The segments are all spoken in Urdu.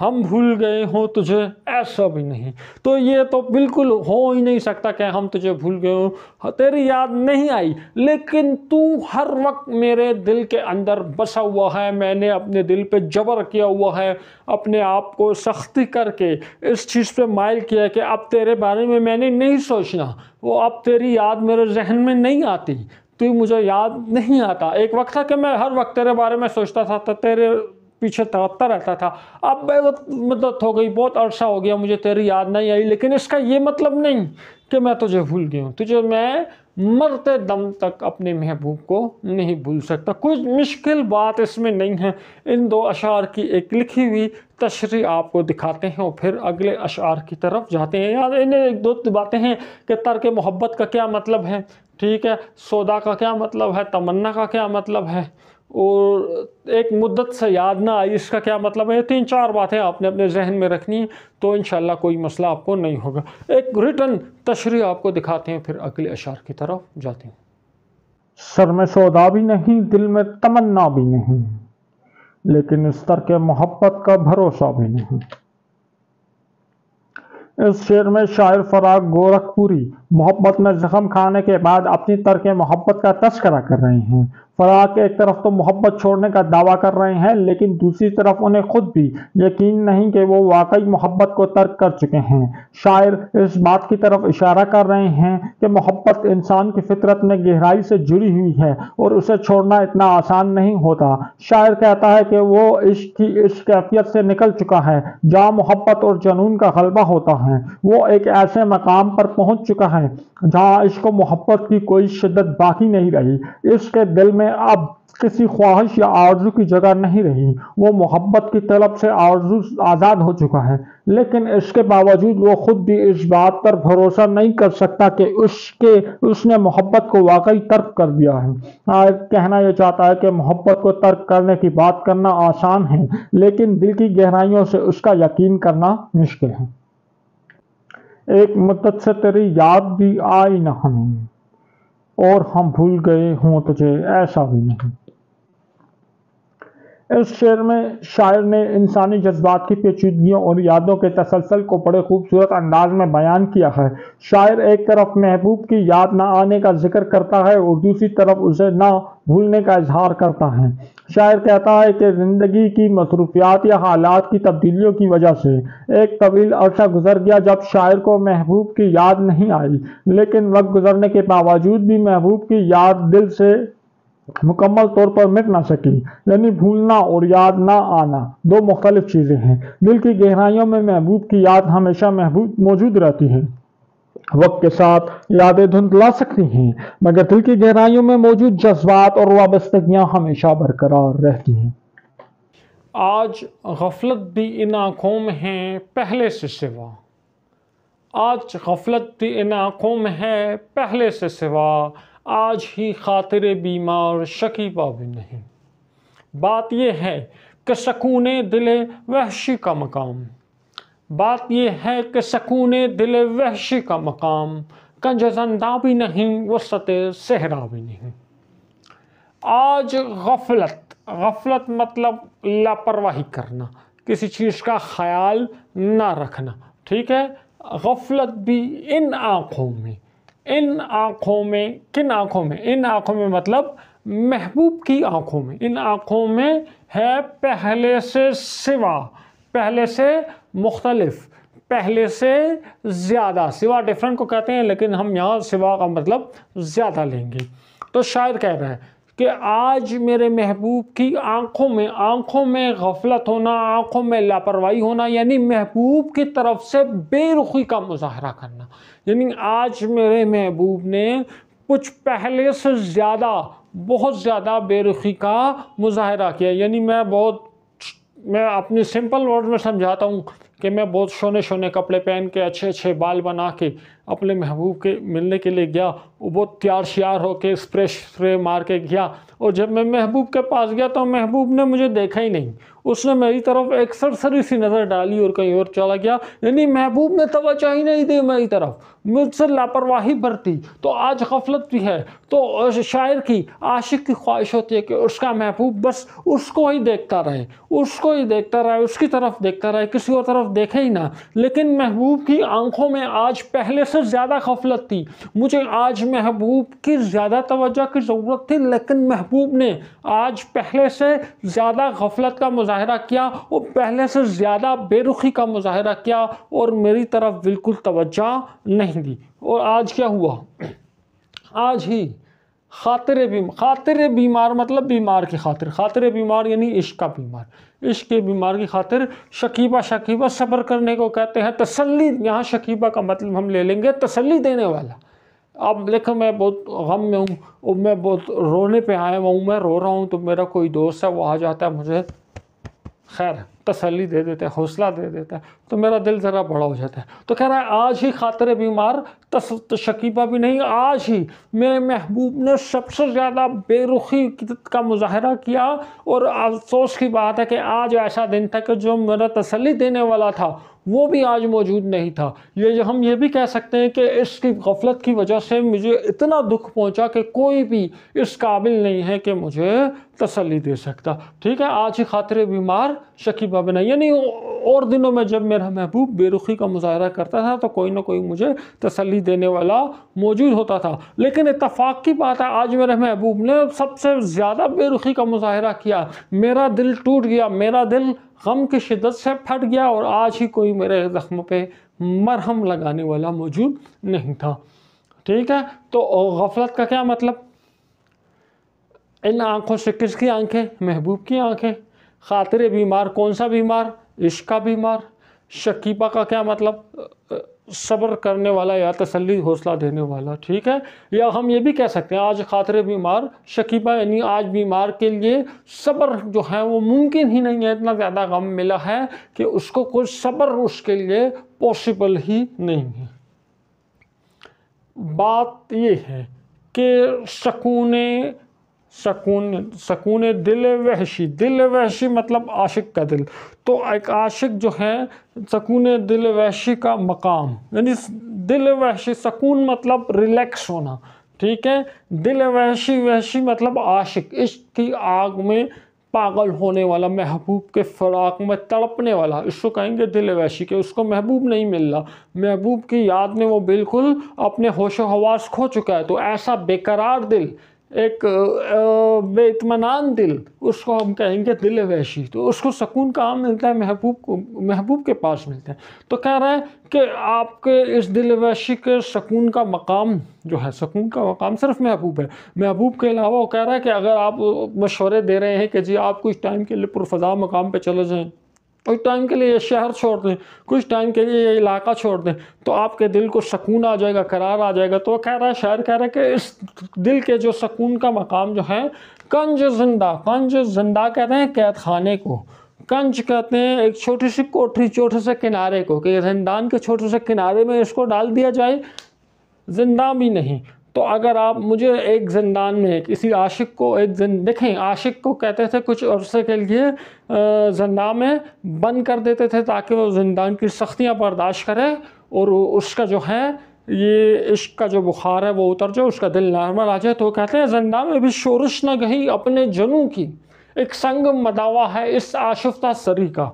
ہم بھول گئے ہوں تجھے ایسا بھی نہیں۔ تو یہ تو بالکل ہو ہی نہیں سکتا کہ ہم تجھے بھول گئے ہوں، تیری یاد نہیں آئی، لیکن تو ہر وقت میرے دل کے اندر بسا ہوا ہے۔ میں نے اپنے دل پہ جبر کیا ہوا ہے، اپنے آپ کو سختی کر کے اس چیز پہ مائل کیا کہ اب تیرے بارے میں نے نہیں سوچنا، وہ اب تیری یاد میرے ذہن میں نہیں آتی، تو مجھے یاد نہیں آتا۔ ایک وقت تھا کہ میں ہر وقت تیرے بارے میں سوچتا تھا، تو تیرے پیچھے تڑپتا رہتا تھا۔ اب بے وقت مدت ہو گئی، بہت عرصہ ہو گیا، مجھے تیری یاد نہیں آئی، لیکن اس کا یہ مطلب نہیں کہ میں تجھے بھول گیا ہوں۔ تجھے میں مرتے دم تک اپنے محبوب کو نہیں بھول سکتا۔ کچھ مشکل بات اس میں نہیں ہے۔ ان دو اشعار کی ایک لکھی ہوئی تشریح آپ کو دکھاتے ہیں اور پھر اگلے اشعار کی طرف جاتے ہیں۔ یاد انہیں ایک دو باتیں ہیں کہ ترک محبت کا کیا مطلب ہے، ٹھیک ہے، سودا کا کیا مطلب ہے، تمنا کا کیا مطلب ہے، اور ایک مدت سے یاد نہ آئی اس کا کیا مطلب ہے۔ تین چار باتیں آپ نے اپنے ذہن میں رکھنی ہیں، تو انشاءاللہ کوئی مسئلہ آپ کو نہیں ہوگا۔ ایک ریٹن تشریح آپ کو دکھاتے ہیں، پھر اگلے اشعار کی طرف جاتے ہیں۔ سر میں سودا بھی نہیں، دل میں تمنا بھی نہیں، لیکن اس ترک محبت کا بھروسہ بھی نہیں۔ اس شعر میں شاعر فراق گورکھپوری محبت میں زخم کھانے کے بعد اپنی ترک محبت کا تذکرہ کر رہے ہیں۔ فراق ایک طرف تو محبت چھوڑنے کا دعویٰ کر رہے ہیں، لیکن دوسری طرف انہیں خود بھی یقین نہیں کہ وہ واقعی محبت کو ترک کر چکے ہیں۔ شاعر اس بات کی طرف اشارہ کر رہے ہیں کہ محبت انسان کی فطرت میں گہرائی سے جڑی ہوئی ہے اور اسے چھوڑنا اتنا آسان نہیں ہوتا۔ شاعر کہتا ہے کہ وہ عشق کی اس کیفیت سے نکل چکا ہے جہاں محبت اور جنون کا غلبہ ہوتا ہے۔ وہ ایک ایسے مقام پر پہنچ چکا ہے جہاں عشق و محبت کی کوئی شدت باقی نہیں رہی۔ اس کے دل میں اب کسی خواہش یا آرزو کی جگہ نہیں رہی۔ وہ محبت کی طلب سے آزاد ہو چکا ہے، لیکن اس کے باوجود وہ خود بھی اس بات پر بھروسہ نہیں کر سکتا کہ اس نے محبت کو واقعی ترک کر دیا ہے۔ کہنا یہ چاہتا ہے کہ محبت کو ترک کرنے کی بات کرنا آسان ہے، لیکن دل کی گہرائیوں سے اس کا یقین کرنا مشکل ہے۔ ایک مدت سے تیری یاد بھی آئی نہ ہمیں، اور ہم بھول گئے ہوں تجھے ایسا بھی نہیں۔ اس شعر میں شاعر نے انسانی جذبات کی پیچیدگیوں اور یادوں کے تسلسل کو بڑے خوبصورت انداز میں بیان کیا ہے۔ شاعر ایک طرف محبوب کی یاد نہ آنے کا ذکر کرتا ہے اور دوسری طرف اسے نہ بھولنے کا اظہار کرتا ہے۔ شاعر کہتا ہے کہ زندگی کی مصروفیات یا حالات کی تبدیلیوں کی وجہ سے ایک طویل عرصہ گزر گیا جب شاعر کو محبوب کی یاد نہیں آئی، لیکن وقت گزرنے کے باوجود بھی محبوب کی یاد دل سے مکمل طور پر مٹ نہ سکی۔ یعنی بھولنا اور یاد نہ آنا دو مختلف چیزیں ہیں۔ دل کی گہرائیوں میں محبوب کی یاد ہمیشہ موجود رہتی ہے۔ وقت کے ساتھ یادیں دھندلا سکتی ہیں، مگر دل کی گہرائیوں میں موجود جذبات اور وابستگیاں ہمیشہ برقرار رہتی ہیں۔ آج غفلت بھی ان آنکھوں میں ہے پہلے سے سوا، آج غفلت بھی ان آنکھوں میں ہے پہلے سے سوا، آج ہی خاطر بیمار شکیبا بھی نہیں۔ بات یہ ہے کہ سکون دل وحشی کا مقام، بات یہ ہے کہ سکون دل وحشی کا مقام، کنج زندہ بھی نہیں وسط صحرا بھی نہیں۔ آج غفلت مطلب لاپرواہی کرنا، کسی چیز کا خیال نہ رکھنا، ٹھیک ہے۔ غفلت بھی ان آنکھوں میں، ان آنکھوں میں، کن آنکھوں میں؟ ان آنکھوں میں مطلب محبوب کی آنکھوں میں، ان آنکھوں میں ہے پہلے سے سوا، پہلے سے مختلف، پہلے سے زیادہ۔ سوا ڈیفرنٹ کو کہتے ہیں، لیکن ہم یہاں سوا کا مطلب زیادہ لیں گے۔ تو شاعر کہہ رہا ہے کہ آج میرے محبوب کی آنکھوں میں غفلت ہونا، آنکھوں میں لاپرواہی ہونا، یعنی محبوب کی طرف سے بے رخی کا مظاہرہ کرنا۔ یعنی آج میرے محبوب نے کچھ پہلے سے زیادہ، بہت زیادہ بے رخی کا مظاہرہ کیا۔ یعنی میں اپنی سمپل ورڈ میں سمجھاتا ہوں کہ میں بہت شونے شونے کپڑے پہن کے اچھے اچھے بال بنا کے اپنے محبوب کے ملنے کے لیے گیا، وہ بہت تیار شیار ہو کے اسپرے مار کے گیا، اور جب میں محبوب کے پاس گیا تو محبوب نے مجھے دیکھا ہی نہیں، اس نے میری طرف ایک سرسری سی نظر ڈالی اور کہیں اور چلا گیا، یعنی محبوب نے توجہ ہی نہیں دی میری طرف، مجھ سے لاپرواہی برتی۔ تو آج غفلت بھی ہے، تو شاعر کی عاشق کی خواہش ہوتی ہے کہ اس کا محبوب بس اس کو ہی دیکھتا رہے، اس کو ہی دیکھتا رہے، اس کی طرف دیکھتا رہے، کسی اور طرف دیکھے ہی نہ۔ لیکن محبوب کی آنکھوں میں آج پہلے سے زیادہ غفلت تھی، مجھے آج محبوب کی زیادہ توجہ کی ضرورت تھی، لیکن محبوب نے آج پہلے سے زیادہ غفلت کا مظاہرہ کیا اور پہلے سے زیادہ بے رخی کا مظاہرہ کیا اور میری طرف بالکل توجہ نہیں دی۔ اور آج کیا ہوا؟ آج ہی خاطر بیمار مطلب بیمار کی خاطر بیمار یعنی عشق کا بیمار، عشق کے بیمار کی خاطر شکیبہ صبر کرنے کو کہتے ہیں، تسلی، یہاں شکیبہ کا مطلب ہم لے لیں گے تسلی دینے والا۔ اب دیکھو میں بہت غم میں ہوں اور میں بہت رونے پہ آیا ہوں، میں رو رہا ہوں تو میرا کوئی دوست ہے وہ آ جاتا ہے، مجھے خیر تسلی دے دیتا ہے، حوصلہ دے دیتا ہے، تو میرا دل ذرا بڑا ہو جاتا ہے۔ تو کہہ رہا ہے آج ہی خاطر بیمار شکیبہ بھی نہیں، آج ہی میرے محبوب نے سب سے زیادہ بے رخی کا مظاہرہ کیا، اور افسوس کی بات ہے کہ آج ایسا دن تھا کہ جو میرا تسلی دینے والا تھا وہ بھی آج موجود نہیں تھا۔ ہم یہ بھی کہہ سکتے ہیں کہ اس کی غفلت کی وجہ سے مجھے اتنا دکھ پہنچا کہ کوئی بھی اس قابل نہیں ہے کہ مجھے تسلی دے سکتا۔ ٹھیک ہے، آج ہی خاطر بیمار شکیبہ بھی نہیں، یعنی اور دنوں میں جب میرا محبوب بے رخی کا مظاہرہ کرتا تھا تو کوئی نہ کوئی مجھے تسلی دینے والا موجود ہوتا تھا، لیکن اتفاق کی بات ہے آج میرے محبوب نے سب سے زیادہ بے رخی کا مظاہرہ کیا، میرا دل ٹوٹ گیا، میرا دل غم کی شدت سے پھٹ گیا، اور آج ہی کوئی میرے زخم پہ مرہم لگانے والا موجود نہیں تھا۔ ٹھیک ہے، تو غفلت کا کیا مطلب؟ ان آنکھوں سے کس کی آنکھیں؟ محبوب کی آنکھیں۔ خاطر بیمار کون سا بیمار؟ عشق کا بیمار۔ شکیبہ کا کیا مطلب؟ صبر کرنے والا یا تسلی حوصلہ دینے والا۔ ٹھیک ہے، یا ہم یہ بھی کہہ سکتے ہیں آج خاطر بیمار شکیبہ، یعنی آج بیمار کے لیے صبر جو ہے وہ ممکن ہی نہیں ہے، اتنا زیادہ غم ملا ہے کہ اس کو کوئی صبر اس کے لیے پاسبل ہی نہیں ہے۔ بات یہ ہے کہ سکون دل وحشی مطلب عاشق کا دل، تو ایک عاشق جو ہے سکون دل وحشی کا مقام، یعنی دل وحشی، سکون مطلب ریلیکس ہونا، ٹھیک ہے، دل وحشی مطلب عاشق، عشق کی آگ میں پاگل ہونے والا، محبوب کے فراق میں تڑپنے والا، اس کو کہیں گے دل وحشی، کہ اس کو محبوب نہیں مل رہا، محبوب کی یاد میں وہ بالکل اپنے ہوش و حواس کھو چکا ہے، تو ایسا بے قرار دل، ایک بے اطمینان دل، اس کو ہم کہیں گے دل وحشی۔ تو اس کو سکون کہاں ملتا ہے؟ محبوب کے پاس ملتا ہے۔ تو کہہ رہا ہے کہ آپ کے اس دل وحشی کے سکون کا مقام جو ہے، سکون کا مقام صرف محبوب ہے، محبوب کے علاوہ وہ کہہ رہا ہے کہ اگر آپ مشورے دے رہے ہیں کہ جی آپ کچھ ٹائم کے لیے پرفضا مقام پہ چلے جائیں، کچھ ٹائم کے لیے یہ شہر چھوڑ دیں، کچھ ٹائم کے لیے یہ علاقہ چھوڑ دیں، تو آپ کے دل کو سکون آ جائے گا، قرار آ جائے گا، تو وہ کہہ رہا ہے، شاعر کہہ رہا ہے کہ اس دل کے جو سکون کا مقام جو ہے، کنج زندہ کہتے ہیں قید خانے کو، کنج کہتے ہیں ایک چھوٹی سی کوٹری، چھوٹے سے کنارے کو، کہ زندان کے چھوٹے سے کنارے میں اس کو ڈال دیا جائے، زندہ بھی نہیں۔ تو اگر آپ مجھے ایک زندان میں کسی عاشق کو دیکھیں، عاشق کو کہتے تھے کچھ عرصے کے لیے زندان میں بند کر دیتے تھے تاکہ وہ زندان کی سختیاں برداشت کرے اور اس کا جو ہے یہ عشق کا جو بخار ہے وہ اتر جائے، اس کا دل نارمل آ جائے، تو وہ کہتے ہیں زندان میں بھی شورش نہ گئی اپنے جنوں کی، ایک سنگ مداوا ہے اس آشفتہ سری کا،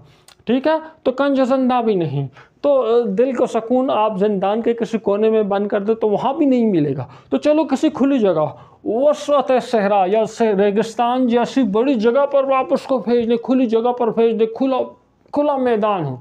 ٹھیک ہے، تو کنج زندہ بھی نہیں۔ تو دل کو سکون آپ زندان کے کسی کونے میں بند کر دے تو وہاں بھی نہیں ملے گا، تو چلو کسی کھلی جگہ، وسعت صحرا یا ریگستان جیسی بڑی جگہ پر آپ اس کو بھیج دیں، کھلی جگہ پر بھیج دیں، کھلا میدان ہو،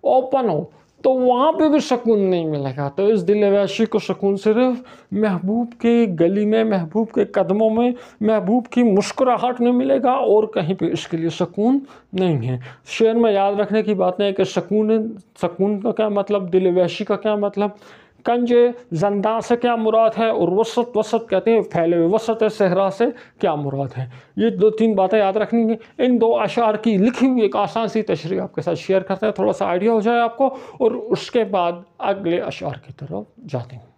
اوپن ہو، تو وہاں پہ بھی سکون نہیں ملے گا۔ تو اس دل وحشی کو سکون صرف محبوب کی گلی میں، محبوب کے قدموں میں، محبوب کی مسکراہٹ میں ملے گا، اور کہیں پہ اس کے لیے سکون نہیں ہے۔ شعر میں یاد رکھنے کی باتیں ہیں کہ سکون کا کیا مطلب، دل وحشی کا کیا مطلب، کنج زندہ سے کیا مراد ہے، اور وسط، وسط کہتے ہیں پھیلے ہوئے، وسط صحرا سے کیا مراد ہے. یہ 2-3 باتیں یاد رکھنی ہیں. ان 2 اشعار کی لکھی ہوئی ایک آسان سی تشریح آپ کے ساتھ شیئر کرتے ہیں، تھوڑا سا آئیڈیا ہو جائے آپ کو، اور اس کے بعد اگلے اشعار کی طرف جاتے ہیں.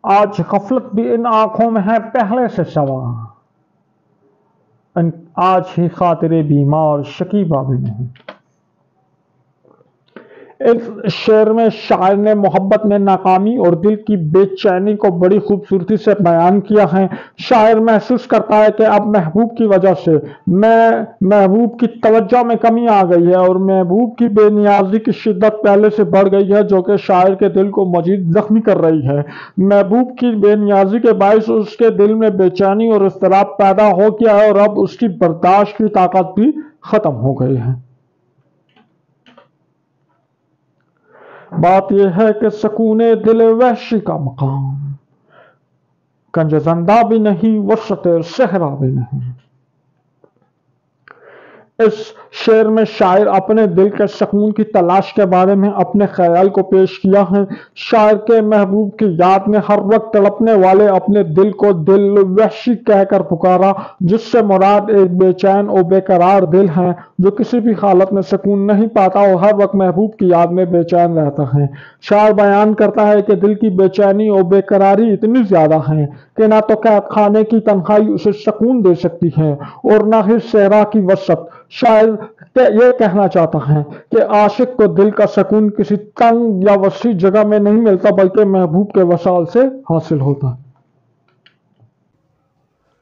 آج غفلت بھی ان آنکھوں میں ہے پہلے سے سوا، آج ہی خاطرے بیمار شکیبہ بھی نہیں. اس شعر میں شاعر نے محبت میں ناکامی اور دل کی بے چینی کو بڑی خوبصورتی سے بیان کیا ہے. شاعر محسوس کرتا ہے کہ اب محبوب کی وجہ سے محبوب کی توجہ میں کمی آ گئی ہے، اور محبوب کی بے نیازی کی شدت پہلے سے بڑھ گئی ہے، جو کہ شاعر کے دل کو مزید زخمی کر رہی ہے. محبوب کی بے نیازی کے باعث اس کے دل میں بے چینی اور اضطراب پیدا ہو گیا ہے، اور اب اس کی برداشت کی طاقت بھی ختم ہو گئی ہے. بات یہ ہے کہ سکون دل وحشی کا مقام کنج زندہ بھی نہیں، وسط صحرا بھی نہیں. اس شعر میں شاعر اپنے دل کے سکون کی تلاش کے بارے میں اپنے خیال کو پیش کیا ہے. شاعر کے محبوب کی یاد میں ہر وقت تڑپنے والے اپنے دل کو دل وحشی کہہ کر پکارا، جس سے مراد ایک بے چین اور بے قرار دل ہے جو کسی بھی حالت میں سکون نہیں پاتا اور ہر وقت محبوب کی یاد میں بے چین رہتا ہے. شاعر بیان کرتا ہے کہ دل کی بے چینی اور بے قراری اتنی زیادہ ہے کہ نہ تو قید خانے کی تنہائی اسے سکون دے سکتی ہے اور نہ ہی صحرا کی وسط. شاعر یہ کہنا چاہتا ہے کہ عاشق کو دل کا سکون کسی تنگ یا وسیع جگہ میں نہیں ملتا، بلکہ محبوب کے وصال سے حاصل ہوتا ہے.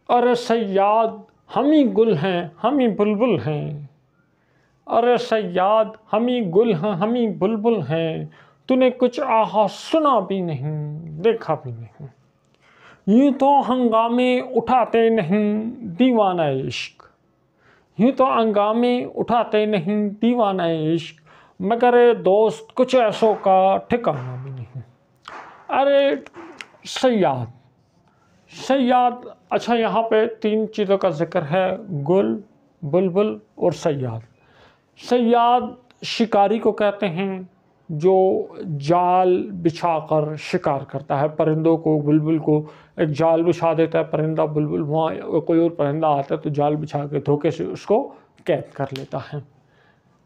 ارے صیاد ہمیں گل ہیں ہمیں بلبل ہیں، ارے صیاد ہمیں گل ہیں ہمیں بلبل ہیں، تو نے کچھ آہا سنا بھی نہیں دیکھا بھی نہیں. یوں تو ہنگامے اٹھاتے نہیں دیوانہ عشق، یوں تو ہنگامے اٹھاتے نہیں دیوانہ عشق، مگر دوست کچھ ایسوں کا ٹھکانہ بھی نہیں. ارے صیاد، صیاد، اچھا یہاں پہ 3 چیزوں کا ذکر ہے، گل، بلبل اور صیاد. صیاد شکاری کو کہتے ہیں جو جال بچھا کر شکار کرتا ہے پرندوں کو. بلبل کو ایک جال بچھا دیتا ہے پرندہ، بلبل وہاں کوئی اور پرندہ آتا ہے تو جال بچھا کے دھوکے سے اس کو قید کر لیتا ہے.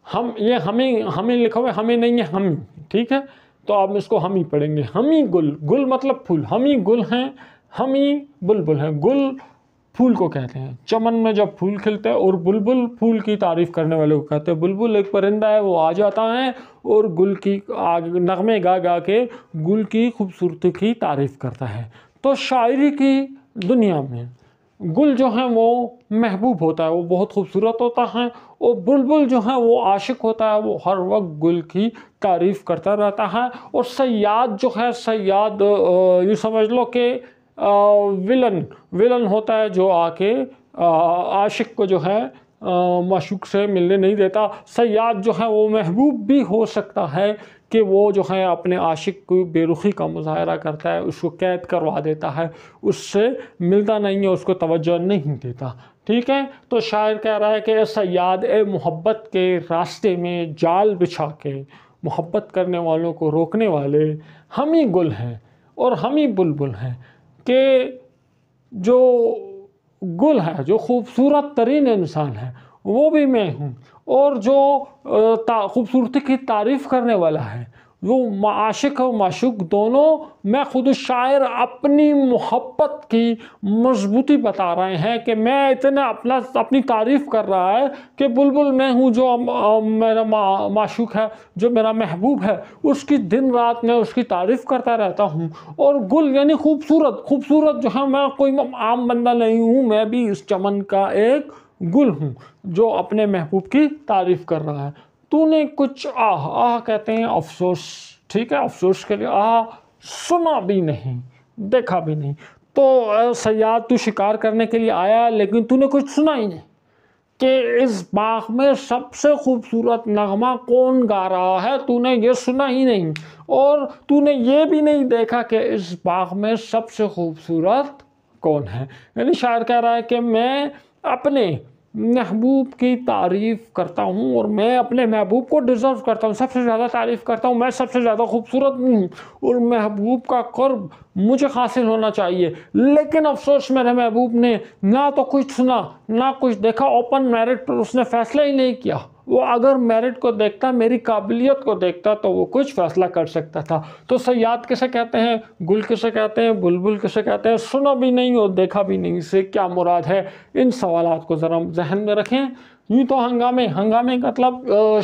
ہمیں لکھا ہوا ہے، ہمیں نہیں ہے ہم، ٹھیک ہے، تو آپ اس کو ہم ہی پڑھیں گے. ہمیں گل، گل مطلب پھول، ہمیں گل ہیں ہمیں بلبل ہیں. گل پھول کو کہتے ہیں چمن میں جب پھول کھلتے ہیں، اور بلبل پھول کی تعریف کرنے والے کو کہتے ہیں. بلبل ایک پرندہ ہے، وہ آ جاتا ہے اور گل کی نغمے گا گا کے گل کی خوبصورتی کی تعریف کرتا ہے. تو شاعری کی دنیا میں گل جو ہیں وہ محبوب ہوتا ہے، وہ بہت خوبصورت ہوتا ہے، اور بلبل جو ہے وہ عاشق ہوتا ہے، وہ ہر وقت گل کی تعریف کرتا رہتا ہے. اور صیاد جو ہے، صیاد یہ سمجھ لو کہ ولن ہوتا ہے جو آ کے عاشق کو جو ہے معشوق سے ملنے نہیں دیتا. صیاد جو ہے وہ محبوب بھی ہو سکتا ہے کہ وہ جو ہے اپنے عاشق کو بے رخی کا مظاہرہ کرتا ہے، اس کو قید کروا دیتا ہے، اس سے ملتا نہیں ہے، اس کو توجہ نہیں دیتا. ٹھیک ہے، تو شاعر کہہ رہا ہے کہ اے صیاد، اے محبت کے راستے میں جال بچھا کے محبت کرنے والوں کو روکنے والے ہم ہی گل ہیں اور ہم ہی بلبل ہیں. کہ جو گل ہے، جو خوبصورت ترین انسان ہے، وہ بھی میں ہوں، اور جو خوبصورتی کی تعریف کرنے والا ہے، وہ عاشق اور معشوق دونوں، میں خود شاعر اپنی محبت کی مضبوطی بتا رہے ہیں کہ میں اتنا اپنی تعریف کر رہا ہے کہ بلبل میں ہوں جو میرا معشوق ہے، جو میرا محبوب ہے، اس کی دن رات میں اس کی تعریف کرتا رہتا ہوں. اور گل یعنی خوبصورت جو ہے، میں کوئی عام بندہ نہیں ہوں، میں بھی اس چمن کا ایک گل ہوں جو اپنے محبوب کی تعریف کر رہا ہے. تو نے کچھ آہ کہتے ہیں افسوس، ٹھیک ہے، افسوس کے لیے سنا بھی نہیں دیکھا بھی نہیں. تو صیاد، تو شکار کرنے کے لیے آیا لیکن تو نے کچھ سنا ہی نہیں کہ اس باغ میں سب سے خوبصورت نغمہ کون گا رہا ہے، تو نے یہ سنا ہی نہیں، اور تو نے یہ بھی نہیں دیکھا کہ اس باغ میں سب سے خوبصورت کون ہے. یعنی شاعر کہہ رہا ہے کہ میں اپنے محبوب کی تعریف کرتا ہوں اور میں اپنے محبوب کو ڈیزرو کرتا ہوں، سب سے زیادہ تعریف کرتا ہوں، میں سب سے زیادہ خوبصورت ہوں اور محبوب کا قرب مجھے حاصل ہونا چاہیے۔ لیکن افسوس میرے محبوب نے نہ تو کچھ سنا نہ کچھ دیکھا، اوپن میرٹ پر اس نے فیصلہ ہی نہیں کیا۔ وہ اگر میرٹ کو دیکھتا، میری قابلیت کو دیکھتا تو وہ کچھ فیصلہ کر سکتا تھا۔ تو صیاد کسے کہتے ہیں، گل کسے کہتے ہیں، بلبل کسے کہتے ہیں، سنا بھی نہیں اور دیکھا بھی نہیں، اس سے کیا مراد ہے؟ ان سوالات کو ذرا ذہن میں رکھیں۔ یوں تو ہنگامے کا مطلب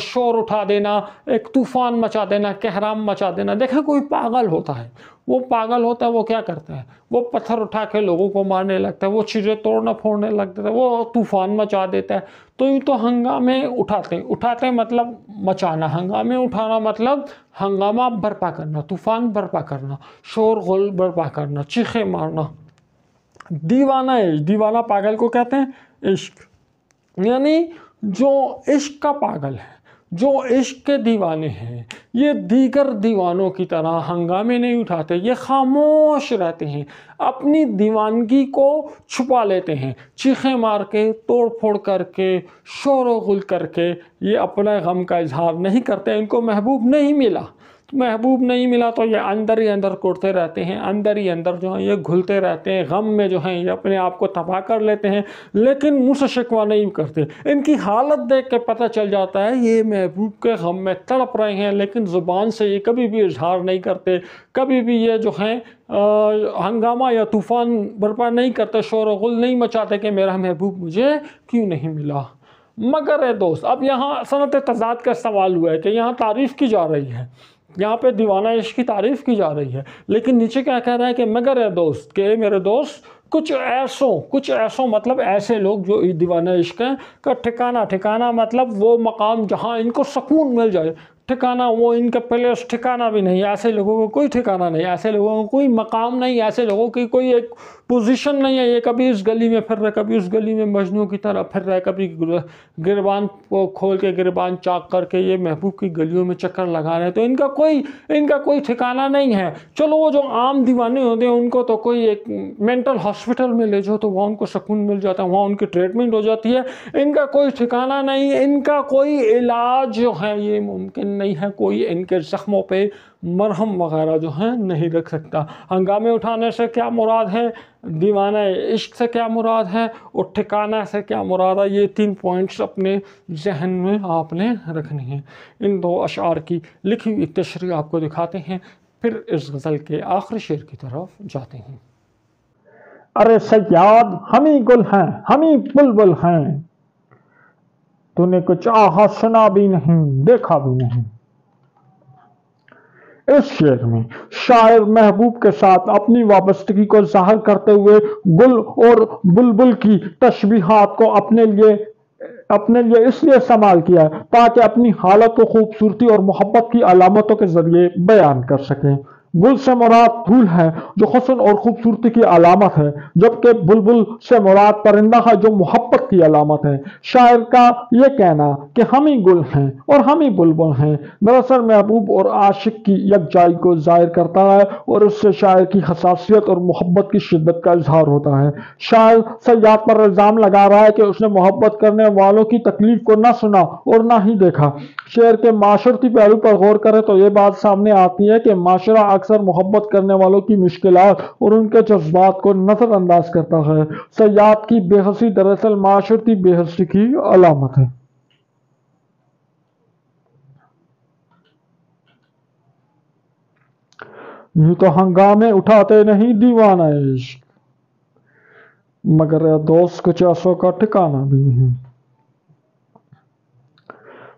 شور اٹھا دینا، ایک طوفان مچا دینا، کہرام مچا دینا۔ دیکھیں کوئی پاگل ہوتا ہے، وہ پاگل ہوتا ہے، وہ کیا کرتا ہے؟ وہ پتھر اٹھا کے لوگوں کو مارنے لگتا ہے، وہ چیزیں توڑنا پھوڑنے لگتا ہے، وہ طوفان مچا دیتا ہے۔ تو یوں تو ہنگامے اٹھاتے مطلب مچانا، ہنگامے اٹھانا مطلب ہنگامہ برپا کرنا، طوفان برپا کرنا، شور غل برپا کرنا، چیخیں مارنا۔ دیوانہ پاگل کو کہتے ہیں عشق، یعنی جو عشق کا پاگل ہے، جو عشق کے دیوانے ہیں، یہ دیگر دیوانوں کی طرح ہنگامے نہیں اٹھاتے، یہ خاموش رہتے ہیں، اپنی دیوانگی کو چھپا لیتے ہیں، چیخیں مار کے، توڑ پھوڑ کر کے، شور و غل کر کے یہ اپنے غم کا اظہار نہیں کرتے۔ ان کو محبوب نہیں ملا تو یہ اندر ہی اندر کوڑتے رہتے ہیں، اندر ہی اندر جو ہیں یہ گھلتے رہتے ہیں، غم میں جو ہیں یہ اپنے آپ کو تباہ کر لیتے ہیں، لیکن منہ سے شکوہ نہیں کرتے۔ ان کی حالت دیکھ کے پتہ چل جاتا ہے یہ محبوب کے غم میں تڑپ رہے ہیں، لیکن زبان سے یہ کبھی بھی اظہار نہیں کرتے، کبھی بھی یہ جو ہیں ہنگامہ یا طوفان برپا نہیں کرتے، شور و غل نہیں مچاتے کہ میرا محبوب مجھے کیوں نہیں ملا۔ مگر اے دوست، اب یہاں صنعت تضاد کا سوال ہوا ہے کہ یہاں تعریف کی جا رہی ہے، یہاں پہ دیوانہ عشق کی تعریف کی جا رہی ہے، لیکن نیچے کیا کہہ رہا ہے کہ مگر اے دوست، کہ میرے دوست کچھ ایسوں مطلب ایسے لوگ جو دیوانہ عشق ہیں کا ٹھکانہ مطلب وہ مقام جہاں ان کو سکون مل جائے، ٹھکانہ وہ ان کا پلیس ٹھکانہ بھی نہیں، ایسے لوگوں کو کوئی ٹھکانہ نہیں، ایسے لوگوں کو کوئی مقام نہیں، ایسے لوگوں کی کوئی ایک پوزیشن نہیں ہے۔ یہ کبھی اس گلی میں پھر رہے، کبھی اس گلی میں مجنوں کی طرح پھر رہے، کبھی گریبان کو کھول کے گریبان چاک کر کے یہ محبوب کی گلیوں میں چکر لگا رہے ہیں، تو ان کا کوئی ٹھکانہ نہیں ہے۔ چلو وہ جو عام دیوانے ہوتے ہیں ان کو تو کوئی ایک مینٹل ہاسپٹل میں لے جاؤ تو وہاں ان کو سکون مل جاتا ہے، وہاں ان کی ٹریٹمنٹ ہو جاتی ہے۔ ان کا کوئی ٹھکانہ نہیں، ان کا کوئی علاج جو ہے یہ ممکن نہیں ہے، کوئی ان کے زخموں پہ مرہم وغیرہ جو ہے نہیں رکھ سکتا۔ ہنگامے اٹھانے سے کیا مراد ہے، دیوانہ عشق سے کیا مراد ہے اور ٹھکانہ سے کیا مراد ہے، یہ 3 پوائنٹس اپنے ذہن میں آپ نے رکھنے ہیں۔ ان 2 اشعار کی لکھی ہوئی تشریح آپ کو دکھاتے ہیں، پھر اس غزل کے آخری شعر کی طرف جاتے ہیں۔ ارے صیاد ہم ہی گل ہیں، ہم ہی بلبل ہیں، تو نے کچھ آہا سنا بھی نہیں، دیکھا بھی نہیں۔ اس شعر میں شاعر محبوب کے ساتھ اپنی وابستگی کو ظاہر کرتے ہوئے گل اور بلبل کی تشبیہات کو اپنے لیے اس لیے استعمال کیا ہے تاکہ اپنی حالت و خوبصورتی اور محبت کی علامتوں کے ذریعے بیان کر سکیں۔ گل سے مراد پھول ہے جو حسن اور خوبصورتی کی علامت ہے، جبکہ بلبل سے مراد پرندہ ہے جو محبت کی علامت ہے۔ شاعر کا یہ کہنا کہ ہم ہی گل ہیں اور ہم ہی بلبل ہیں دراصل محبوب اور عاشق کی یکجائی کو ظاہر کرتا ہے اور اس سے شاعر کی حساسیت اور محبت کی شدت کا اظہار ہوتا ہے۔ شاعر صیاد پر الزام لگا رہا ہے کہ اس نے محبت کرنے والوں کی تکلیف کو نہ سنا اور نہ ہی دیکھا۔ شعر کے معاشرتی پہلو پر غور کریں تو یہ بات سامنے آتی ہے کہ معاشرہ اکثر محبت کرنے والوں کی مشکلات اور ان کے جذبات کو نظر انداز کرتا ہے۔ صیاد کی بے حسی دراصل معاشرتی بے حسی کی علامت ہے۔ یہ تو ہنگامے اٹھاتے نہیں دیوانہ عشق، مگر دوست کچھ ایسوں کا ٹھکانہ بھی نہیں۔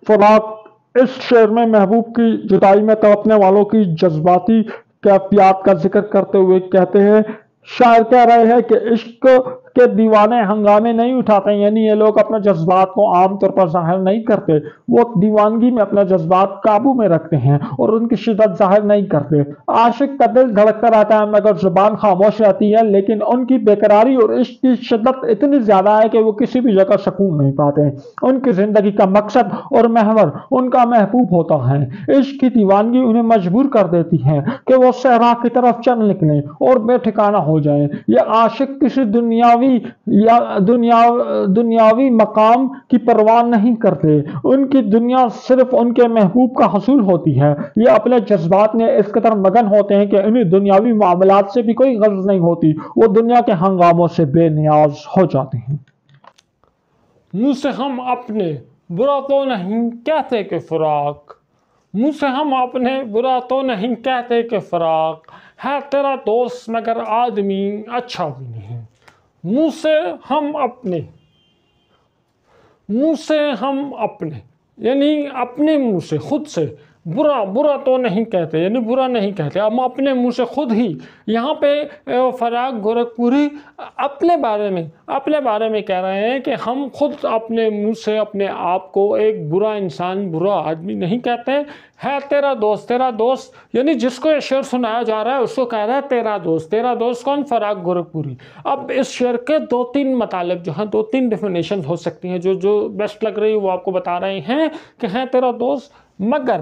فراق اس شعر میں محبوب کی جدائی میں تڑپنے والوں کی جذباتی کیفیات کا ذکر کرتے ہوئے کہتے ہیں، شاعر کہہ رہے ہیں کہ عشق کے دیوانے ہنگامے نہیں اٹھاتے، یعنی یہ لوگ اپنے جذبات کو عام طور پر ظاہر نہیں کرتے، وہ دیوانگی میں اپنے جذبات قابو میں رکھتے ہیں اور ان کی شدت ظاہر نہیں کرتے۔ عاشق کا دل دھڑکتا رہتا ہے مگر زبان خاموش رہتی ہے، لیکن ان کی بےقراری اور عشق کی شدت اتنی زیادہ ہے کہ وہ کسی بھی جگہ سکون نہیں پاتے۔ ان کی زندگی کا مقصد اور محور ان کا محبوب ہوتا ہے۔ عشق کی دیوانگی انہیں مجبور کر دیتی ہے کہ وہ صحرا کی طرف چل نکلیں اور بے ٹھکانہ ہو جائیں۔ یہ عاشق کسی دنیاوی دنیاوی مقام کی پرواہ نہیں کرتے، ان کی دنیا صرف ان کے محبوب کا حصول ہوتی ہے۔ یہ اپنے جذبات میں اس قدر مگن ہوتے ہیں کہ انہیں دنیاوی معاملات سے بھی کوئی غرض نہیں ہوتی، وہ دنیا کے ہنگاموں سے بے نیاز ہو جاتے ہیں۔ منہ سے ہم اپنے برا تو نہیں کہتے کہ فراق، منہ سے ہم اپنے برا تو نہیں کہتے کہ فراق ہے تیرا دوست مگر آدمی اچھا بھی نہیں۔ منہ سے ہم اپنے یعنی اپنے منہ سے خود سے برا تو نہیں کہتے، یعنی برا نہیں کہتے، ہم اپنے منہ سے خود ہی۔ یہاں پہ فراق گورکھپوری اپنے بارے میں کہہ رہے ہیں کہ ہم خود اپنے منہ سے اپنے آپ کو ایک برا انسان، برا آدمی نہیں کہتے۔ ہے تیرا دوست یعنی جس کو یہ شعر سنایا جا رہا ہے اس کو کہہ رہا ہے تیرا دوست کون؟ فراق گورکھپوری۔ اب اس شعر کے 2-3 مطالب جو ہیں، 2-3 ڈیفینیشن ہو سکتی ہیں، جو بیسٹ لگ رہی ہے وہ آپ کو بتا رہے ہیں کہ ہے تیرا دوست مگر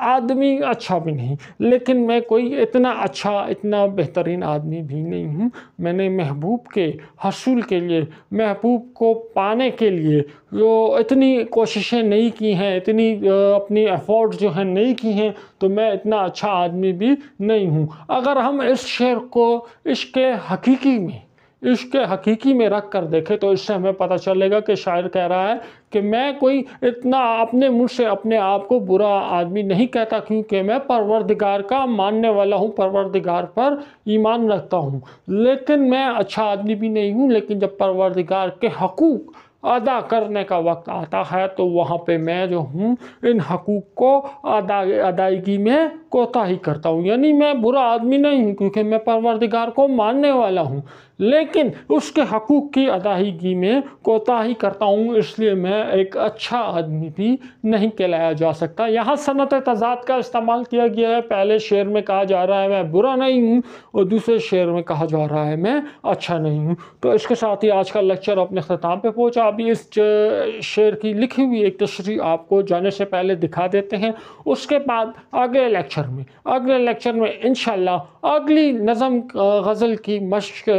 آدمی اچھا بھی نہیں، لیکن میں کوئی اتنا اچھا، اتنا بہترین آدمی بھی نہیں ہوں۔ میں نے محبوب کے حصول کے لیے، محبوب کو پانے کے لیے جو اتنی کوششیں نہیں کی ہیں، اتنی اپنی ایفورٹس جو ہیں نہیں کی ہیں، تو میں اتنا اچھا آدمی بھی نہیں ہوں۔ اگر ہم اس شعر کو عشق حقیقی میں رکھ کر دیکھیں تو اس سے ہمیں پتہ چلے گا کہ شاعر کہہ رہا ہے کہ میں کوئی اتنا اپنے منہ سے اپنے آپ کو برا آدمی نہیں کہتا، کیونکہ میں پروردگار کا ماننے والا ہوں، پروردگار پر ایمان رکھتا ہوں، لیکن میں اچھا آدمی بھی نہیں ہوں۔ لیکن جب پروردگار کے حقوق ادا کرنے کا وقت آتا ہے تو وہاں پہ میں جو ہوں ان حقوق کو ادائیگی میں کوتاہی کرتا ہوں، یعنی میں برا آدمی نہیں ہوں کیونکہ میں پروردگار کو ماننے والا ہوں، لیکن اس کے حقوق کی ادائیگی میں کوتاہی کرتا ہوں، اس لیے میں ایک اچھا آدمی بھی نہیں کہلایا جا سکتا۔ یہاں صنعت تضاد کا استعمال کیا گیا ہے، پہلے شعر میں کہا جا رہا ہے میں برا نہیں ہوں، اور دوسرے شعر میں کہا جا رہا ہے میں اچھا نہیں ہوں۔ تو اس کے ساتھ ہی آج کا لیکچر اپنے اختتام پہ پہنچا۔ ابھی اس شعر کی لکھی ہوئی ایک تشریح آپ کو جانے سے پہلے دکھا دیتے ہیں، اس کے بعد اگلے لیکچر میں انشاءاللہ اگلی نظم غزل کی مشق،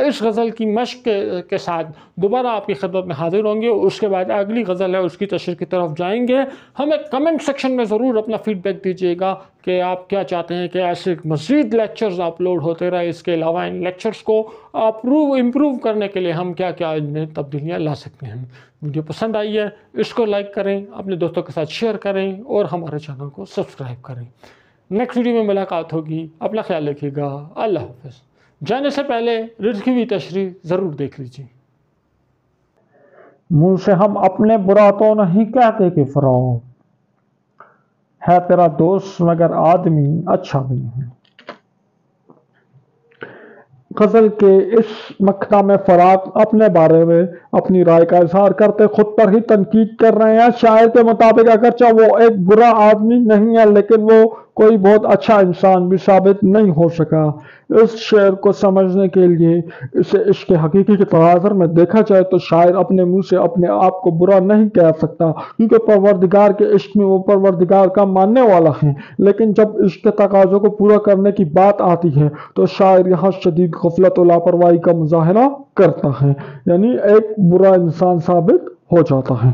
اس غزل کی مشق کے ساتھ دوبارہ آپ کی خدمت میں حاضر ہوں گے۔ اس کے بعد اگلی غزل ہے، اس کی تشریح کی طرف جائیں گے۔ ہمیں کمنٹ سیکشن میں ضرور اپنا فیڈ بیک دیجیے گا کہ آپ کیا چاہتے ہیں کہ ایسے مزید لیکچرز اپلوڈ ہوتے رہے، اس کے علاوہ ان لیکچرز کو امپروو کرنے کے لیے ہم کیا ان میں تبدیلیاں لا سکتے ہیں۔ ویڈیو پسند آئی ہے اس کو لائک کریں، اپنے دوستوں کے ساتھ شیئر کریں اور ہمارے چینل کو سبسکرائب کریں۔ نیکسٹ ویڈیو میں ملاقات ہوگی، اپنا خیال رکھیے گا، اللہ حافظ۔ جانے سے پہلے لکھی ہوئی تشریح ضرور دیکھ لیجیے۔ منہ سے ہم اپنے برا تو نہیں کہتے کہ فراق ہے تیرا دوست مگر آدمی اچھا بھی نہیں۔ غزل کے اس مقطع میں فراق اپنے بارے میں اپنی رائے کا اظہار کرتے خود پر ہی تنقید کر رہے ہیں۔ شاعر کے مطابق اگرچہ وہ ایک برا آدمی نہیں ہے لیکن وہ کوئی بہت اچھا انسان بھی ثابت نہیں ہو سکا۔ اس شعر کو سمجھنے کے لیے اسے عشق حقیقی کے تناظر میں دیکھا جائے تو شاعر اپنے منہ سے اپنے آپ کو برا نہیں کہہ سکتا، کیونکہ پروردگار کے عشق میں وہ پروردگار کا ماننے والا ہے، لیکن جب عشق کے تقاضوں کو پورا کرنے کی بات آتی ہے تو شاعر یہاں شدید غفلت و لاپرواہی کا مظاہرہ کرتا ہے، یعنی ایک برا انسان ثابت ہو جاتا ہے۔